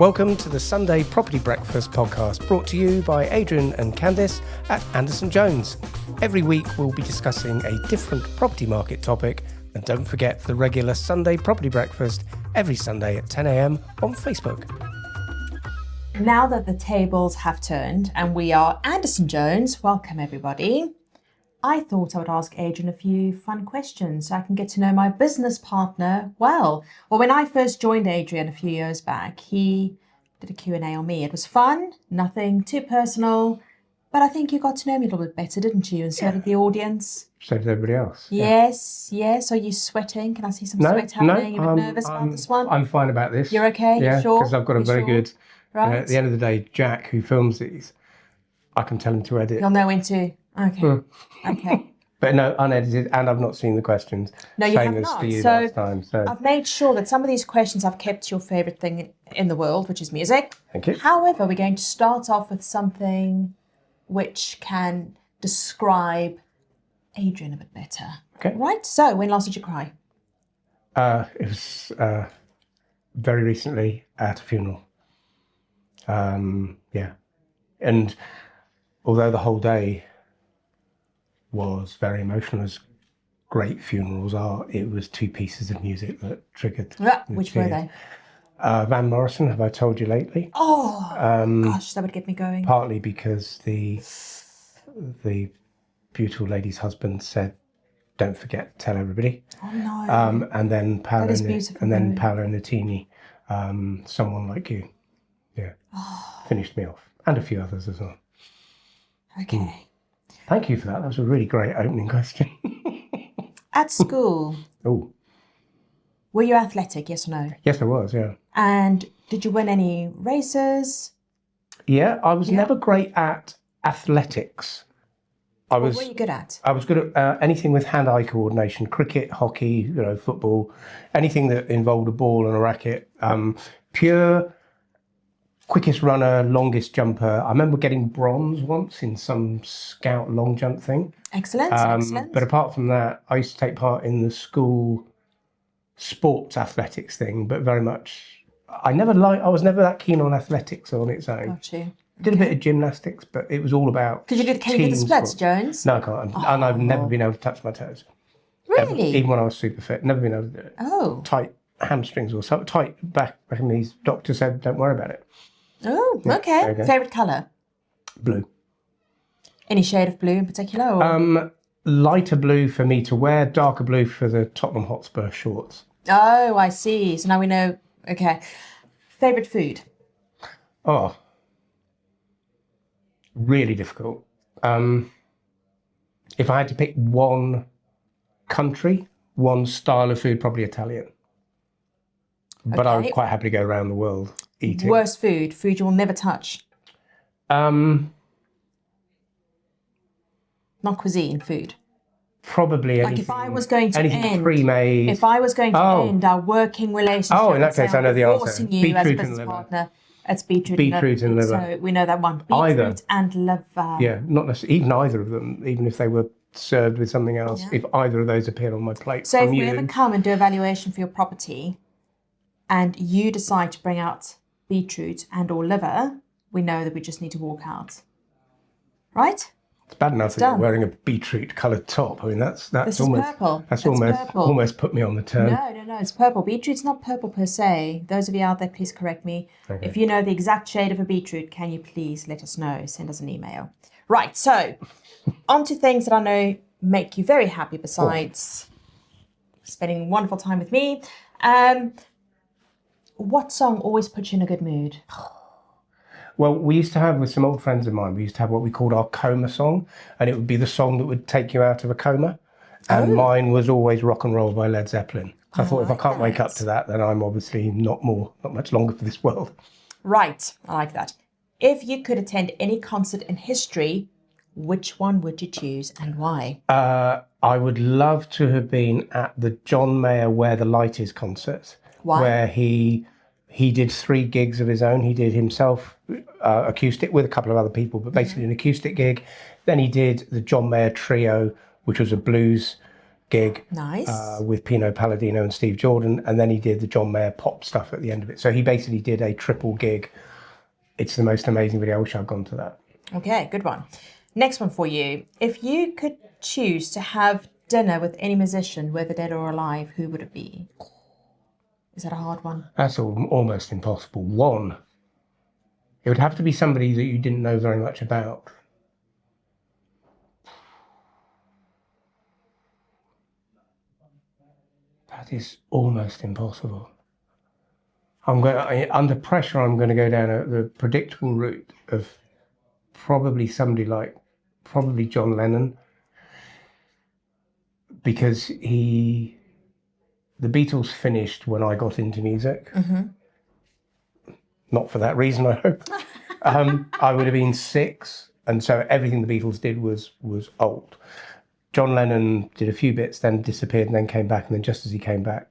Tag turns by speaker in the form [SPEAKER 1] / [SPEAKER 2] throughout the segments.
[SPEAKER 1] Welcome to the Sunday Property Breakfast podcast, brought to you by Adrian and Candice at Anderson Jones. Every week we'll be discussing a different property market topic, and don't forget the regular Sunday Property Breakfast every Sunday at 10 a.m. on Facebook.
[SPEAKER 2] Now that the tables have turned and we are Anderson Jones, welcome everybody. I thought I would ask Adrian a few fun questions so I can get to know my business partner well. Well, when I first joined Adrian a few years back, he did a Q&A on me. It was fun, nothing too personal, but I think you got to know me a little bit better, didn't you? And so did the audience.
[SPEAKER 1] So did everybody else.
[SPEAKER 2] Yes. Are you sweating? Can I see some sweat happening? You're a bit nervous about this one?
[SPEAKER 1] I'm fine about this.
[SPEAKER 2] You're okay?
[SPEAKER 1] Yeah,
[SPEAKER 2] You're sure?
[SPEAKER 1] because I've got a very good...
[SPEAKER 2] Right.
[SPEAKER 1] At the end of the day, Jack, who films these, I can tell him to edit.
[SPEAKER 2] You'll know when to... Okay. Okay.
[SPEAKER 1] But no, unedited, and I've not seen the questions.
[SPEAKER 2] No, you have not.
[SPEAKER 1] Same as for you last time. So
[SPEAKER 2] I've made sure that some of these questions I've kept your favourite thing in the world, which is music.
[SPEAKER 1] Thank you.
[SPEAKER 2] However, we're going to start off with something which can describe Adrian a bit better.
[SPEAKER 1] Okay.
[SPEAKER 2] Right? So, when last did you cry?
[SPEAKER 1] It was very recently at a funeral. Yeah. And although the whole day was very emotional, as great funerals are, it was two pieces of music that triggered.
[SPEAKER 2] Which were they?
[SPEAKER 1] Van Morrison, Have I Told You Lately?
[SPEAKER 2] Oh, gosh, that would get me going.
[SPEAKER 1] Partly because the beautiful lady's husband said, "Don't forget, tell everybody."
[SPEAKER 2] Oh no.
[SPEAKER 1] And then Paolo
[SPEAKER 2] beautiful,
[SPEAKER 1] Someone Like You. Yeah. Finished me off. And a few others as well.
[SPEAKER 2] Okay.
[SPEAKER 1] Thank you for that. That was a really great opening question.
[SPEAKER 2] At school,
[SPEAKER 1] Oh,
[SPEAKER 2] were you athletic, yes or no?
[SPEAKER 1] yes, I was, yeah.
[SPEAKER 2] And did you win any races?
[SPEAKER 1] Yeah, I was never great at athletics.
[SPEAKER 2] What were you good at?
[SPEAKER 1] I was good at anything with hand-eye coordination, cricket, hockey, football, anything that involved a ball and a racket. Pure quickest runner, longest jumper. I remember getting bronze once in some scout long jump thing.
[SPEAKER 2] Excellent, excellent.
[SPEAKER 1] But apart from that, I used to take part in the school sports athletics thing, but very much, I was never that keen on athletics on its own.
[SPEAKER 2] Got you.
[SPEAKER 1] Did a bit of gymnastics, but it was all about
[SPEAKER 2] Can you do the splits, Jones?
[SPEAKER 1] No, I can't. And I've never been able to touch my toes.
[SPEAKER 2] Really?
[SPEAKER 1] Ever, even when I was super fit. Never been able to do it.
[SPEAKER 2] Oh.
[SPEAKER 1] Tight hamstrings or something. Tight back. And these doctors said, don't worry about it.
[SPEAKER 2] Oh, okay. Favourite colour?
[SPEAKER 1] Blue.
[SPEAKER 2] Any shade of blue in particular? Or?
[SPEAKER 1] Lighter blue for me to wear, darker blue for the Tottenham Hotspur shorts.
[SPEAKER 2] Oh, I see. So now we know. Okay. Favourite food?
[SPEAKER 1] Oh. Really difficult. If I had to pick one country, one style of food, probably Italian. But I would quite happily go around the world eating.
[SPEAKER 2] Worst food you will never touch?
[SPEAKER 1] Not
[SPEAKER 2] cuisine, food.
[SPEAKER 1] Probably anything.
[SPEAKER 2] Like if I was going to
[SPEAKER 1] anything pre-made.
[SPEAKER 2] If I was going to end our working relationship.
[SPEAKER 1] Oh, in that case, I know the answer.
[SPEAKER 2] Forcing you as a business partner. It's beetroot
[SPEAKER 1] and liver.
[SPEAKER 2] So we know that one. Beetroot and liver.
[SPEAKER 1] Yeah, not necessarily, even either of them, even if they were served with something else, if either of those appeared on my plate.
[SPEAKER 2] So if we ever come and do a valuation for your property and you decide to bring out beetroot and or liver, we know that we just need to walk out. Right?
[SPEAKER 1] It's bad enough that you're wearing a beetroot coloured top. I mean, that's almost
[SPEAKER 2] purple.
[SPEAKER 1] That's almost put me on the turn.
[SPEAKER 2] No, it's purple. Beetroot's not purple per se. Those of you out there, please correct me.
[SPEAKER 1] Okay.
[SPEAKER 2] If you know the exact shade of a beetroot, can you please let us know? Send us an email. Right, so on to things that I know make you very happy besides spending wonderful time with me. What song always puts you in a good mood?
[SPEAKER 1] Well, we used to have, with some old friends of mine, we used to have what we called our coma song, and it would be the song that would take you out of a coma. And mine was always Rock and Roll by Led Zeppelin. So I thought, if I can't wake up to that, then I'm obviously not much longer for this world.
[SPEAKER 2] Right, I like that. If you could attend any concert in history, which one would you choose and why?
[SPEAKER 1] I would love to have been at the John Mayer Where the Light Is concert.
[SPEAKER 2] Why?
[SPEAKER 1] Where he did 3 gigs of his own. He did himself acoustic with a couple of other people, but basically an acoustic gig. Then he did the John Mayer Trio, which was a blues gig.
[SPEAKER 2] Nice.
[SPEAKER 1] With Pino Palladino and Steve Jordan, and then he did the John Mayer pop stuff at the end of it. So he basically did a triple gig. It's the most amazing video. I wish I'd gone to that.
[SPEAKER 2] Okay, good one. Next one for you. If you could choose to have dinner with any musician, whether dead or alive, who would it be? Is that a hard one?
[SPEAKER 1] That's almost impossible. One. It would have to be somebody that you didn't know very much about. That is almost impossible. Under pressure, I'm going to go down the predictable route of probably somebody like John Lennon, because the Beatles finished when I got into music. Mm-hmm. Not for that reason, I hope. I would have been 6, and so everything the Beatles did was old. John Lennon did a few bits, then disappeared, and then came back, and then just as he came back,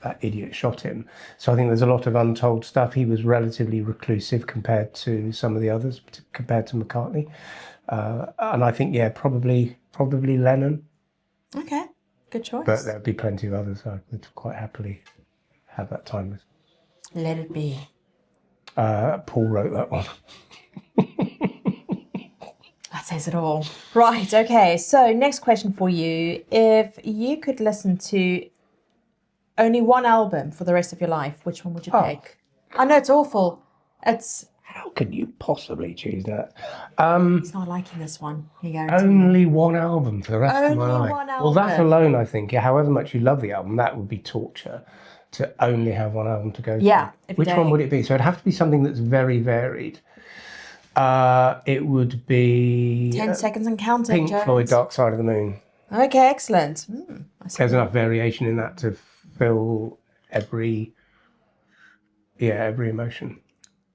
[SPEAKER 1] that idiot shot him. So I think there's a lot of untold stuff. He was relatively reclusive compared to some of the others, compared to McCartney. And I think, probably Lennon.
[SPEAKER 2] Okay, good choice.
[SPEAKER 1] But there'd be plenty of others I would quite happily have that time with.
[SPEAKER 2] Let it be.
[SPEAKER 1] Paul wrote that one.
[SPEAKER 2] That says it all. Right, okay. So next question for you. If you could listen to only one album for the rest of your life, which one would you pick? I know it's awful.
[SPEAKER 1] How can you possibly choose that?
[SPEAKER 2] He's not liking this one.
[SPEAKER 1] Only one album for the rest of my life.
[SPEAKER 2] Only one album.
[SPEAKER 1] Well, that alone, I think, however much you love the album, that would be torture to only have one album to go to.
[SPEAKER 2] Yeah.
[SPEAKER 1] Which one would it be? So it'd have to be something that's very varied. It would be
[SPEAKER 2] 10 seconds and counting.
[SPEAKER 1] Pink
[SPEAKER 2] Jones.
[SPEAKER 1] Floyd, Dark Side of the Moon.
[SPEAKER 2] Okay, excellent.
[SPEAKER 1] There's enough variation in that to fill every emotion.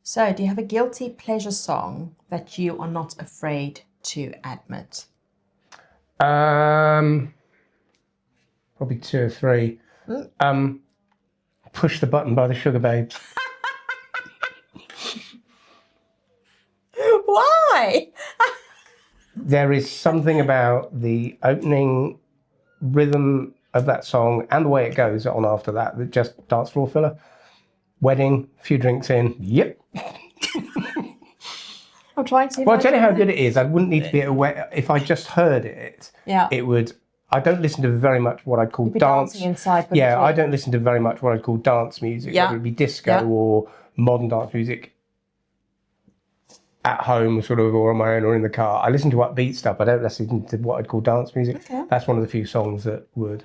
[SPEAKER 2] So, do you have a guilty pleasure song that you are not afraid to admit?
[SPEAKER 1] Probably 2 or 3. Push the Button by the Sugar Babes.
[SPEAKER 2] Why?
[SPEAKER 1] There is something about the opening rhythm of that song and the way it goes on after that just dance floor filler. Wedding, few drinks in, yep.
[SPEAKER 2] I'm trying to.
[SPEAKER 1] Well, I'll tell you how good it is. I wouldn't need to be aware. If I just heard it, it would. I don't listen to very much what I'd call dance.
[SPEAKER 2] Inside,
[SPEAKER 1] I don't listen to very much what I'd call dance music.
[SPEAKER 2] Yeah.
[SPEAKER 1] Whether it be disco or modern dance music at home, sort of, or on my own, or in the car. I listen to upbeat stuff. I don't listen to what I'd call dance music.
[SPEAKER 2] Okay.
[SPEAKER 1] That's one of the few songs that would,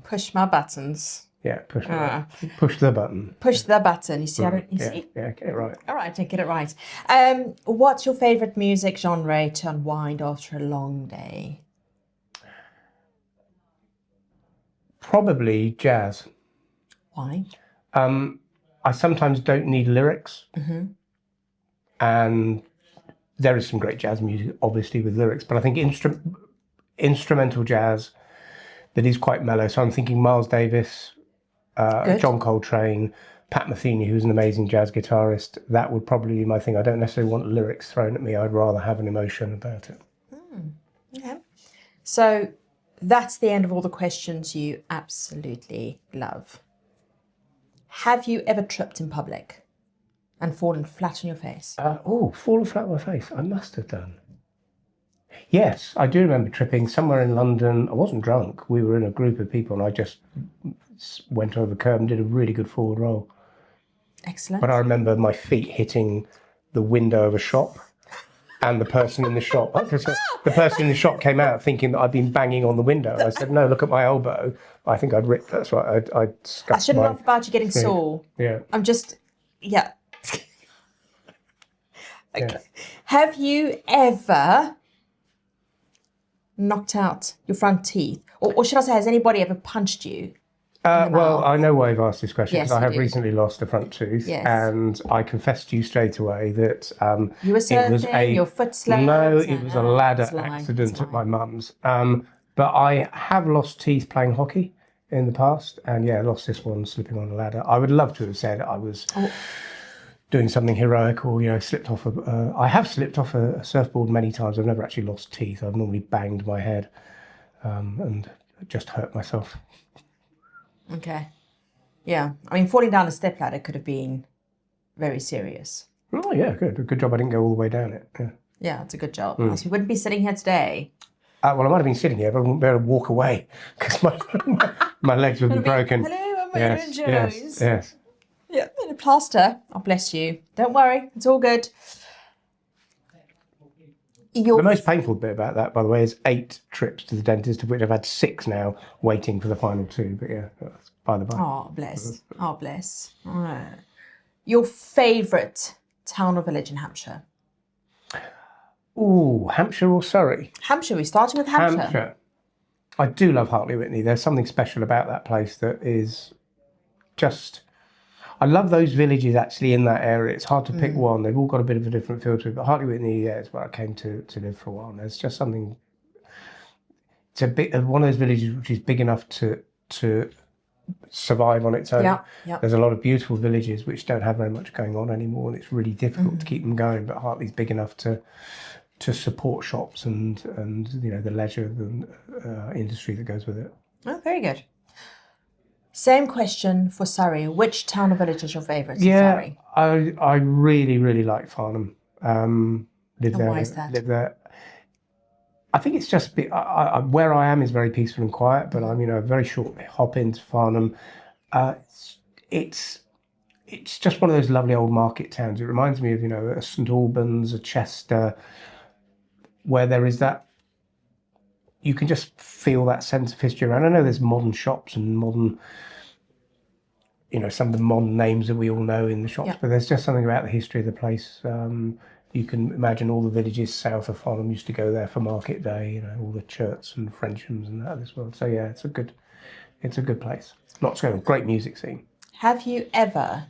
[SPEAKER 2] push my buttons.
[SPEAKER 1] Yeah, push the button.
[SPEAKER 2] Push the button. You see,
[SPEAKER 1] see? Yeah, get it right.
[SPEAKER 2] All right, I get it right. What's your favourite music genre to unwind after a long day?
[SPEAKER 1] Probably jazz.
[SPEAKER 2] Why?
[SPEAKER 1] I sometimes don't need lyrics. Mm-hmm. And there is some great jazz music, obviously, with lyrics. But I think instrumental jazz that is quite mellow. So I'm thinking Miles Davis, John Coltrane, Pat Metheny, who's an amazing jazz guitarist. That would probably be my thing. I don't necessarily want lyrics thrown at me. I'd rather have an emotion about it.
[SPEAKER 2] Okay. So that's the end of all the questions you absolutely love. Have you ever tripped in public and fallen flat on your face?
[SPEAKER 1] Fallen flat on my face. I must have done. Yes, I do remember tripping somewhere in London. I wasn't drunk. We were in a group of people and I just went over the curb and did a really good forward roll.
[SPEAKER 2] Excellent.
[SPEAKER 1] But I remember my feet hitting the window of a shop and the person in the shop. The person in the shop came out thinking that I'd been banging on the window. I said, no, look at my elbow. I think I'd ripped, that's right. I
[SPEAKER 2] shouldn't laugh about you getting sore.
[SPEAKER 1] Yeah.
[SPEAKER 2] I'm just, Okay.
[SPEAKER 1] Yeah.
[SPEAKER 2] Have you ever knocked out your front teeth? Or should I say, has anybody ever punched you?
[SPEAKER 1] Well, I know why you've asked this question, because
[SPEAKER 2] Yes,
[SPEAKER 1] I have
[SPEAKER 2] you do.
[SPEAKER 1] recently lost a front tooth.
[SPEAKER 2] Yes.
[SPEAKER 1] And I confessed to you straight away that
[SPEAKER 2] You were
[SPEAKER 1] it was
[SPEAKER 2] surfing, your foot slipped.
[SPEAKER 1] No, it was a ladder
[SPEAKER 2] It's lying,
[SPEAKER 1] accident
[SPEAKER 2] it's
[SPEAKER 1] at my
[SPEAKER 2] lying.
[SPEAKER 1] mum's. But I have lost teeth playing hockey in the past, and I lost this one slipping on a ladder. I would love to have said I was doing something heroic, or slipped off I have slipped off a surfboard many times. I've never actually lost teeth. I've normally banged my head and just hurt myself.
[SPEAKER 2] Okay. Yeah. I mean, falling down a stepladder could have been very serious.
[SPEAKER 1] Oh, yeah, good. Good job I didn't go all the way down it. Yeah.
[SPEAKER 2] Yeah, it's a good job. Else we wouldn't be sitting here today.
[SPEAKER 1] Well, I might have been sitting here, but I wouldn't be able to walk away because my legs would be broken.
[SPEAKER 2] Hello, I'm Adrian Jones.
[SPEAKER 1] Yes.
[SPEAKER 2] Yeah, in a plaster. Oh, bless you. Don't worry, it's all good.
[SPEAKER 1] The most painful bit about that, by the way, is 8 trips to the dentist, of which I've had 6 now, waiting for the final 2. But yeah, that's by the by.
[SPEAKER 2] Oh, bless. Oh, bless. All right. Your favourite town or village in Hampshire?
[SPEAKER 1] Ooh, Hampshire or Surrey?
[SPEAKER 2] Hampshire. We're starting with Hampshire.
[SPEAKER 1] Hampshire. I do love Hartley Whitney. There's something special about that place that is just... I love those villages actually in that area. It's hard to pick one. They've all got a bit of a different feel to it. But Hartley Whitney, yeah, is where I came to live for a while. There's just something... It's a bit of one of those villages which is big enough to survive on its own.
[SPEAKER 2] Yeah.
[SPEAKER 1] There's a lot of beautiful villages which don't have very much going on anymore, and it's really difficult to keep them going. But Hartley's big enough to support shops and the leisure industry that goes with it.
[SPEAKER 2] Oh, very good. Same question for Surrey. Which town or village is your favourite in Surrey?
[SPEAKER 1] I really, really like Farnham.
[SPEAKER 2] Why is that?
[SPEAKER 1] Live there. I think it's just where I am is very peaceful and quiet, but I'm a very short hop into Farnham. It's just one of those lovely old market towns. It reminds me of a St Albans, a Chester, where there is that. You can just feel that sense of history around. I know there's modern shops and modern, some of the modern names that we all know in the shops, but there's just something about the history of the place. You can imagine all the villages south of Farnham used to go there for market day, all the Churts and Frenshams and that as well. So yeah, it's a good place. Lots going on, great music scene.
[SPEAKER 2] Have you ever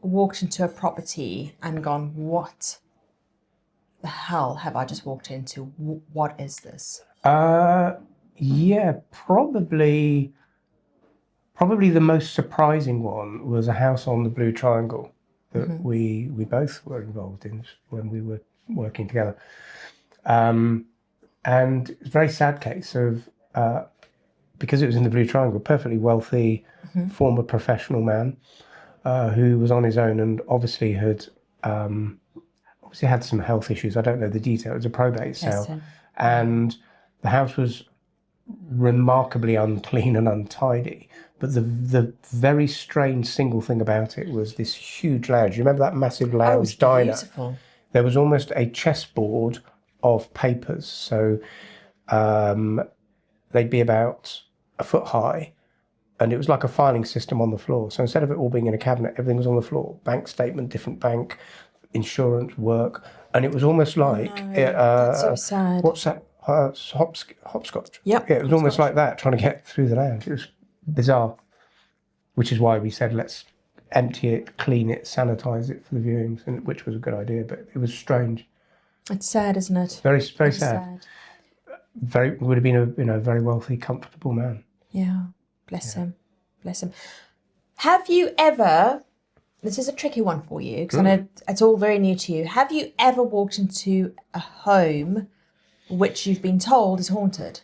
[SPEAKER 2] walked into a property and gone, what the hell have I just walked into? What is this?
[SPEAKER 1] Yeah, probably the most surprising one was a house on the Blue Triangle that we both were involved in when we were working together. And it's a very sad case of, because it was in the Blue Triangle, perfectly wealthy, former professional man who was on his own and obviously had some health issues. I don't know the detail. It was a probate sale. And the house was remarkably unclean and untidy. But the very strange single thing about it was this huge lounge. You remember that massive lounge diner?
[SPEAKER 2] Beautiful.
[SPEAKER 1] There was almost a chessboard of papers. So they'd be about a foot high. And it was like a filing system on the floor. So instead of it all being in a cabinet, everything was on the floor. Bank statement, different bank, insurance, work. And it was almost like...
[SPEAKER 2] that's so sad.
[SPEAKER 1] What's that? Hopscotch.
[SPEAKER 2] Yep.
[SPEAKER 1] Yeah, it was almost like that, trying to get through the lounge. It was bizarre, which is why we said let's empty it, clean it, sanitize it for the viewings, which was a good idea, but it was strange.
[SPEAKER 2] It's sad, isn't it?
[SPEAKER 1] Very, very sad. Would have been a very wealthy, comfortable man.
[SPEAKER 2] Yeah, bless him. Have you ever? This is a tricky one for you because I know it's all very new to you. Have you ever walked into a home which you've been told is haunted?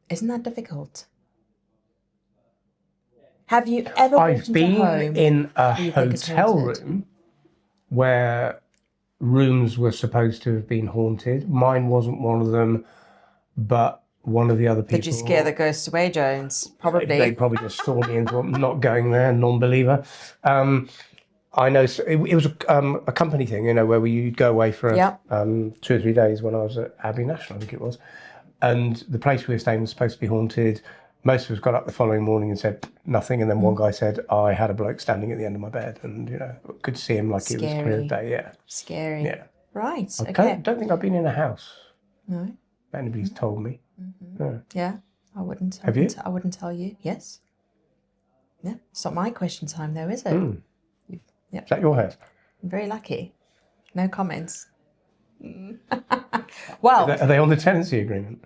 [SPEAKER 2] Isn't that difficult? Have you ever walked into a home?
[SPEAKER 1] I've been in a hotel room where rooms were supposed to have been haunted. Mine wasn't one of them, but one of the other people...
[SPEAKER 2] Did you scare the ghosts away, Jones? Probably.
[SPEAKER 1] They probably just saw me and thought, not going there, non-believer. I know it was a company thing, where you'd go away for 2 or 3 days when I was at Abbey National, I think it was. And the place we were staying was supposed to be haunted. Most of us got up the following morning and said nothing. And then one guy said, I had a bloke standing at the end of my bed and, could see him like it was clear as day. Yeah.
[SPEAKER 2] Scary.
[SPEAKER 1] Yeah.
[SPEAKER 2] Right.
[SPEAKER 1] I don't think I've been in a house.
[SPEAKER 2] No.
[SPEAKER 1] Anybody's told me. No.
[SPEAKER 2] Yeah, I wouldn't.
[SPEAKER 1] Have you?
[SPEAKER 2] I wouldn't tell you. Yes. Yeah. It's not my question time though, is it?
[SPEAKER 1] Yep. Is that your house?
[SPEAKER 2] I'm very lucky. No comments. Well,
[SPEAKER 1] are they on the tenancy agreement?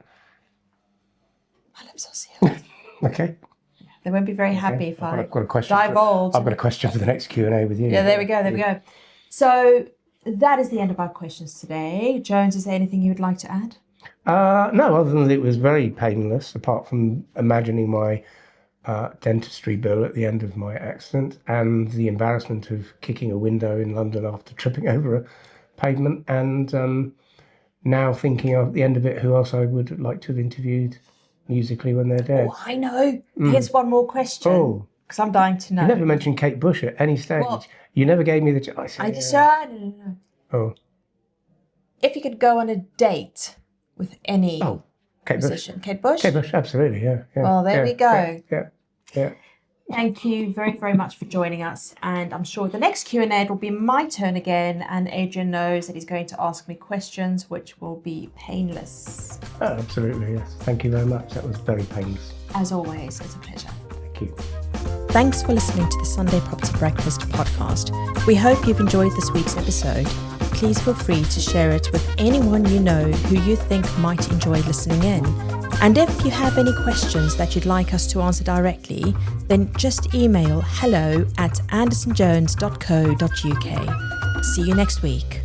[SPEAKER 2] My lips are sealed.
[SPEAKER 1] Okay.
[SPEAKER 2] They won't be very happy if
[SPEAKER 1] I've got a question.
[SPEAKER 2] divulge.
[SPEAKER 1] I've got a question for the next Q&A with you.
[SPEAKER 2] Yeah, there we go. So that is the end of our questions today. Jones, is there anything you would like to add?
[SPEAKER 1] No, other than that it was very painless, apart from imagining my dentistry bill at the end of my accident and the embarrassment of kicking a window in London after tripping over a pavement, and now thinking at the end of it who else I would like to have interviewed musically when they're dead.
[SPEAKER 2] Oh, I know. Here's one more question.
[SPEAKER 1] Oh.
[SPEAKER 2] Because I'm dying to know.
[SPEAKER 1] You never mentioned Kate Bush at any stage.
[SPEAKER 2] What?
[SPEAKER 1] You never gave me the...
[SPEAKER 2] No.
[SPEAKER 1] Oh.
[SPEAKER 2] If you could go on a date with any
[SPEAKER 1] Kate
[SPEAKER 2] musician.
[SPEAKER 1] Bush.
[SPEAKER 2] Kate Bush?
[SPEAKER 1] Kate Bush, absolutely, yeah.
[SPEAKER 2] Well, there we go.
[SPEAKER 1] Yeah.
[SPEAKER 2] Thank you very, very much for joining us. And I'm sure the next Q&A will be my turn again. And Adrian knows that he's going to ask me questions, which will be painless.
[SPEAKER 1] Oh, absolutely, yes. Thank you very much. That was very painless.
[SPEAKER 2] As always, it's a pleasure.
[SPEAKER 1] Thank you.
[SPEAKER 2] Thanks for listening to the Sunday Property Breakfast podcast. We hope you've enjoyed this week's episode. Please feel free to share it with anyone you know who you think might enjoy listening in. And if you have any questions that you'd like us to answer directly, then just email hello@andersonjones.co.uk. See you next week.